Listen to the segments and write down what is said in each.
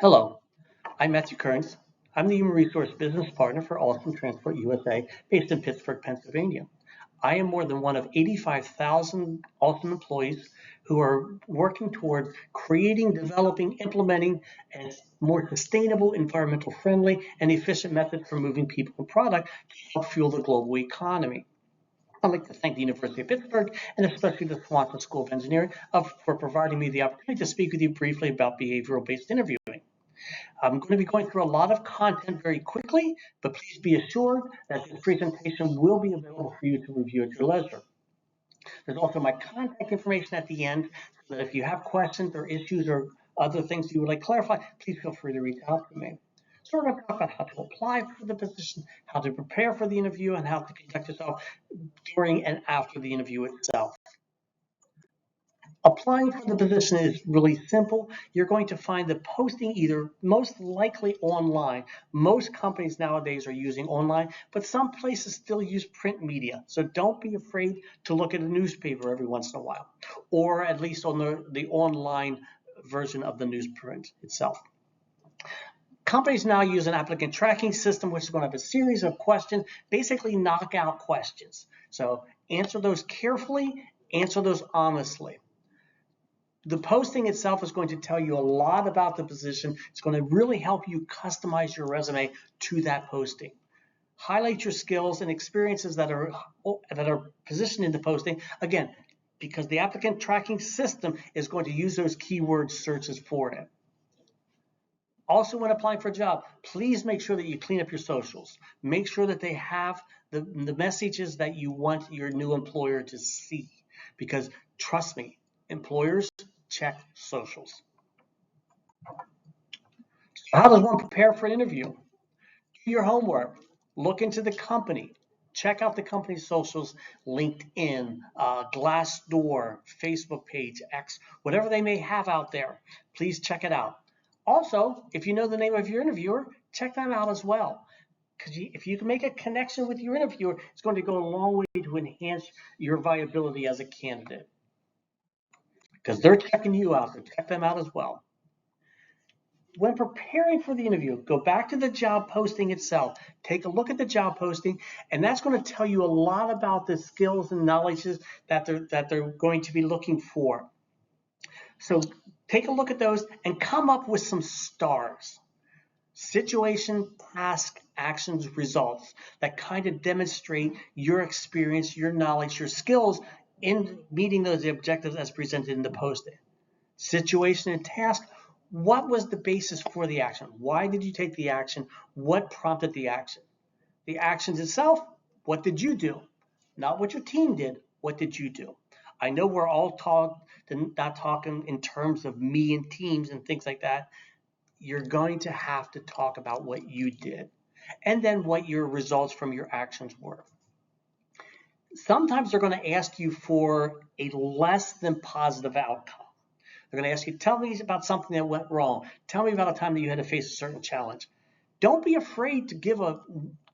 Hello, I'm Matthew Kearns. I'm the Human Resource Business Partner for Alstom Transport USA, based in Pittsburgh, Pennsylvania. I am more than one of 85,000 Alstom employees who are working toward creating, developing, implementing a more sustainable, environmental friendly, and efficient method for moving people and product to help fuel the global economy. I'd like to thank the University of Pittsburgh and especially the Swanson School of Engineering for providing me the opportunity to speak with you briefly about behavioral-based interviewing. I'm going to be going through a lot of content very quickly, but please be assured that this presentation will be available for you to review at your leisure. There's also my contact information at the end, so that if you have questions or issues or other things you would like clarified, please feel free to reach out to me. So we're going to talk about how to apply for the position, how to prepare for the interview, and how to conduct yourself during and after the interview itself. Applying for the position is really simple. You're going to find the posting either most likely online. Most companies nowadays are using online, but some places still use print media. So don't be afraid to look at a newspaper every once in a while, or at least on the online version of the newsprint itself. Companies now use an applicant tracking system, which is going to have a series of questions, basically knockout questions. So answer those carefully, answer those honestly. The posting itself is going to tell you a lot about the position. It's going to really help you customize your resume to that posting. Highlight your skills and experiences that are positioned in the posting. Again, because the applicant tracking system is going to use those keyword searches for it. Also, when applying for a job, please make sure that you clean up your socials. Make sure that they have the messages that you want your new employer to see. Because trust me, employers check socials. So how does one prepare for an interview? Do your homework. Look into the company. Check out the company's socials, LinkedIn, Glassdoor, Facebook page, X, whatever they may have out there. Please check it out. Also, if you know the name of your interviewer, check them out as well. Because if you can make a connection with your interviewer, it's going to go a long way to enhance your viability as a candidate. Because they're checking you out, so check them out as well. When preparing for the interview, go back to the job posting itself. Take a look at the job posting, and that's going to tell you a lot about the skills and knowledges that they're going to be looking for. So take a look at those and come up with some stars. Situation, task, actions, results that kind of demonstrate your experience, your knowledge, your skills in meeting those objectives as presented in the posting. Situation and task. What was the basis for the action? Why did you take the action? What prompted the action? The actions itself, what did you do? Not what your team did, what did you do? I know we're all not talking in terms of me and teams and things like that. You're going to have to talk about what you did and then what your results from your actions were. Sometimes they're going to ask you for a less than positive outcome. They're going to ask you, tell me about something that went wrong. Tell me about a time that you had to face a certain challenge. Don't be afraid to give a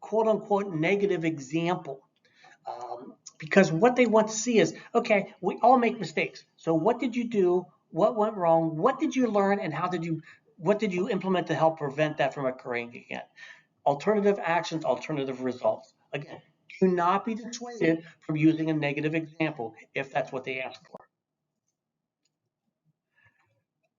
quote unquote negative example, because what they want to see is, okay, we all make mistakes. So what did you do? What went wrong? What did you learn? And what did you implement to help prevent that from occurring again? Alternative actions, alternative results. Again, do not be dissuaded from using a negative example if that's what they ask for.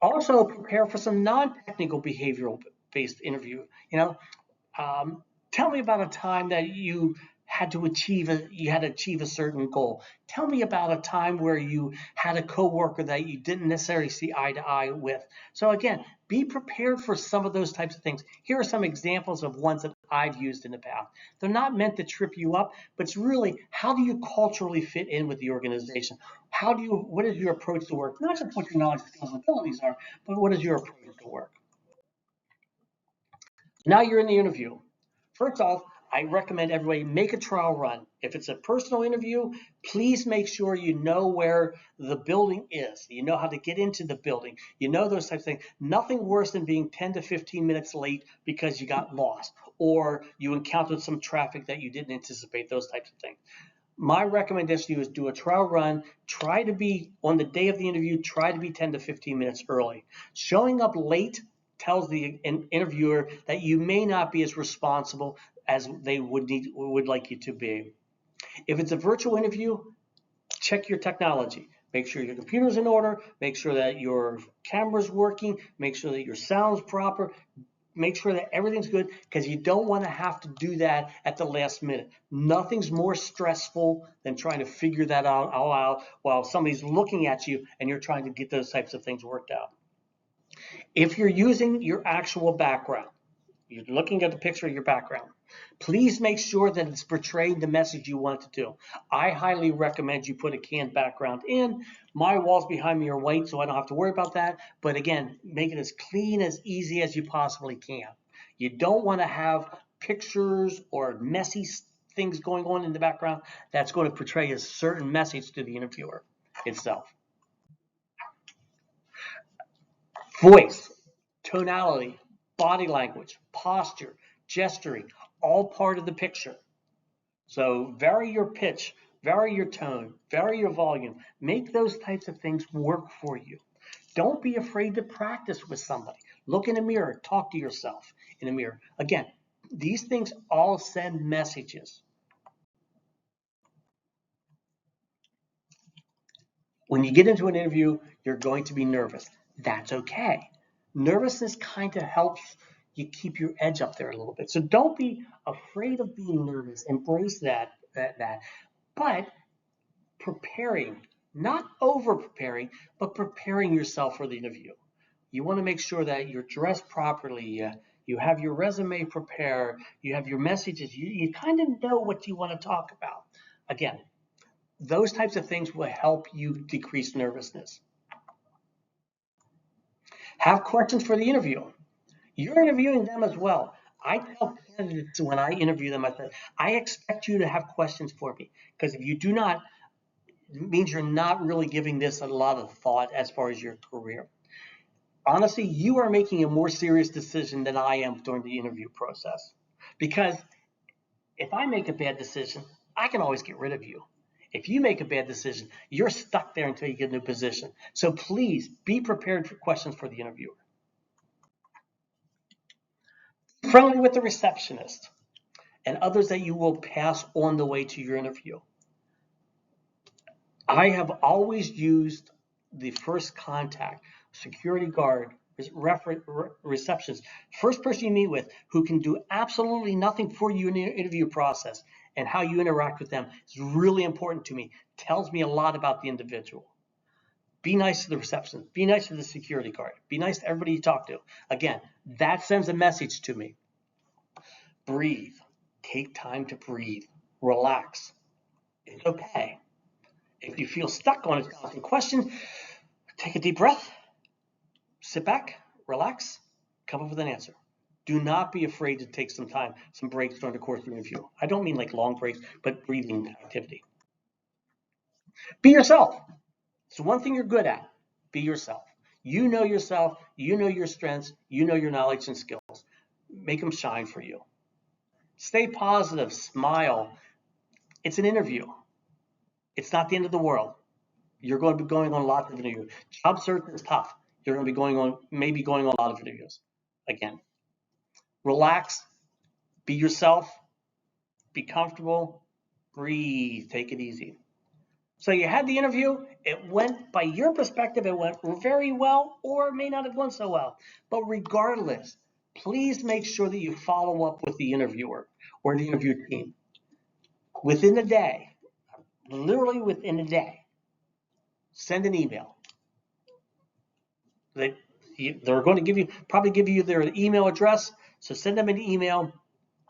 Also prepare for some non-technical behavioral based interview. Tell me about a time that you had to achieve a certain goal. Tell me about a time where you had a coworker that you didn't necessarily see eye to eye with. So again, be prepared for some of those types of things. Here are some examples of ones that I've used in the past. They're not meant to trip you up, but it's really, how do you culturally fit in with the organization? What is your approach to work? Not just what your knowledge, skills, and abilities are, but what is your approach to work? Now you're in the interview. First off, I recommend everybody make a trial run. If it's a personal interview, please make sure you know where the building is. You know how to get into the building. You know those types of things. Nothing worse than being 10 to 15 minutes late because you got lost or you encountered some traffic that you didn't anticipate, those types of things. My recommendation to you is do a trial run. Try to be, on the day of the interview, try to be 10 to 15 minutes early. Showing up late tells the interviewer that you may not be as responsible as they would like you to be. If it's a virtual interview, check your technology. Make sure your computer's in order, make sure that your camera's working, make sure that your sound's proper, make sure that everything's good, because you don't want to have to do that at the last minute. Nothing's more stressful than trying to figure that out while somebody's looking at you and you're trying to get those types of things worked out. If you're using your actual background, you're looking at the picture of your background, please make sure that it's portraying the message you want to do. I highly recommend you put a canned background in. My walls behind me are white, so I don't have to worry about that. But again, make it as clean, as easy as you possibly can. You don't want to have pictures or messy things going on in the background. That's going to portray a certain message to the interviewer itself. Voice, tonality, body language, posture, gesturing, all part of the picture. So vary your pitch, vary your tone, vary your volume. Make those types of things work for you. Don't be afraid to practice with somebody. Look in a mirror, talk to yourself in a mirror. Again, these things all send messages. When you get into an interview, you're going to be nervous. That's okay. Nervousness kind of helps you keep your edge up there a little bit. So don't be afraid of being nervous. Embrace that. But preparing, not over preparing, but preparing yourself for the interview. You want to make sure that you're dressed properly. You have your resume prepared. You have your messages. You kind of know what you want to talk about. Again, those types of things will help you decrease nervousness. Have questions for the interview. You're interviewing them as well. I tell candidates when I interview them, I say, I expect you to have questions for me, because if you do not, it means you're not really giving this a lot of thought as far as your career. Honestly, you are making a more serious decision than I am during the interview process, because if I make a bad decision, I can always get rid of you. If you make a bad decision, you're stuck there until you get a new position. So please be prepared for questions for the interviewer. Friendly with the receptionist and others that you will pass on the way to your interview. I have always used the first contact, security guard, receptionist, first person you meet with who can do absolutely nothing for you in the interview process, and how you interact with them is really important to me. Tells me a lot about the individual. Be nice to the receptionist. Be nice to the security guard. Be nice to everybody you talk to. Again, that sends a message to me. Breathe. Take time to breathe. Relax. It's okay. If you feel stuck on a constant question, take a deep breath, sit back, relax, come up with an answer. Do not be afraid to take some time, some breaks during the course of the interview. I don't mean like long breaks, but breathing activity. Be yourself. It's one thing you're good at. Be yourself. You know yourself, you know your strengths, you know your knowledge and skills. Make them shine for you. Stay positive, smile. It's an interview. It's not the end of the world. You're going to be going on lots of interviews. Job search is tough. You're going to be maybe going on a lot of interviews. Again, relax, be yourself, be comfortable, breathe, take it easy. So you had the interview. It went, by your perspective, it went very well, or it may not have gone so well. But regardless, please make sure that you follow up with the interviewer or the interview team within a day, literally within a day. Send an email. They're going to probably give you their email address. So send them an email.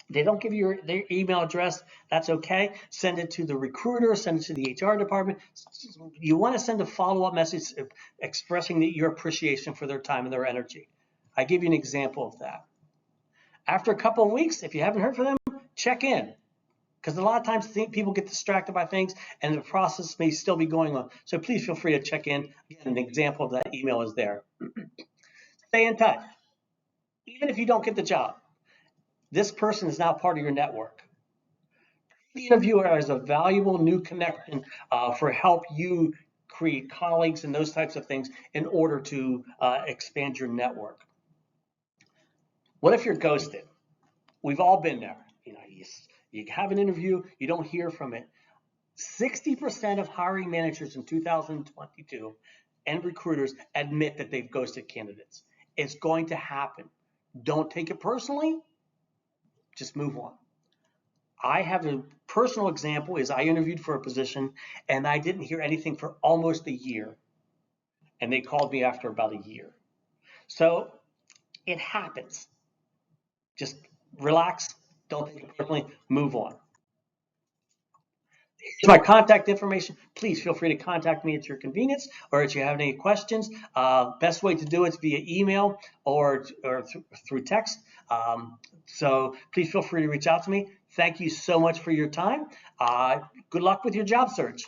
They don't give you their email address. That's okay. Send it to the recruiter. Send it to the HR department. You want to send a follow-up message expressing your appreciation for their time and their energy. I give you an example of that. After a couple of weeks, if you haven't heard from them, check in. Because a lot of times people get distracted by things and the process may still be going on. So please feel free to check in. Again, an example of that email is there. Stay in touch. Even if you don't get the job, this person is now part of your network. The interviewer is a valuable new connection for help you create colleagues and those types of things in order to expand your network. What if you're ghosted? We've all been there. You have an interview, you don't hear from it. 60% of hiring managers in 2022 and recruiters admit that they've ghosted candidates. It's going to happen. Don't take it personally. Just move on. I have a personal example is I interviewed for a position and I didn't hear anything for almost a year. And they called me after about a year. So it happens. Just relax. Don't take it personally. Move on. Here's my contact information. Please feel free to contact me at your convenience, or if you have any questions. Best way to do it is via email or through text. So please feel free to reach out to me. Thank you so much for your time. Good luck with your job search.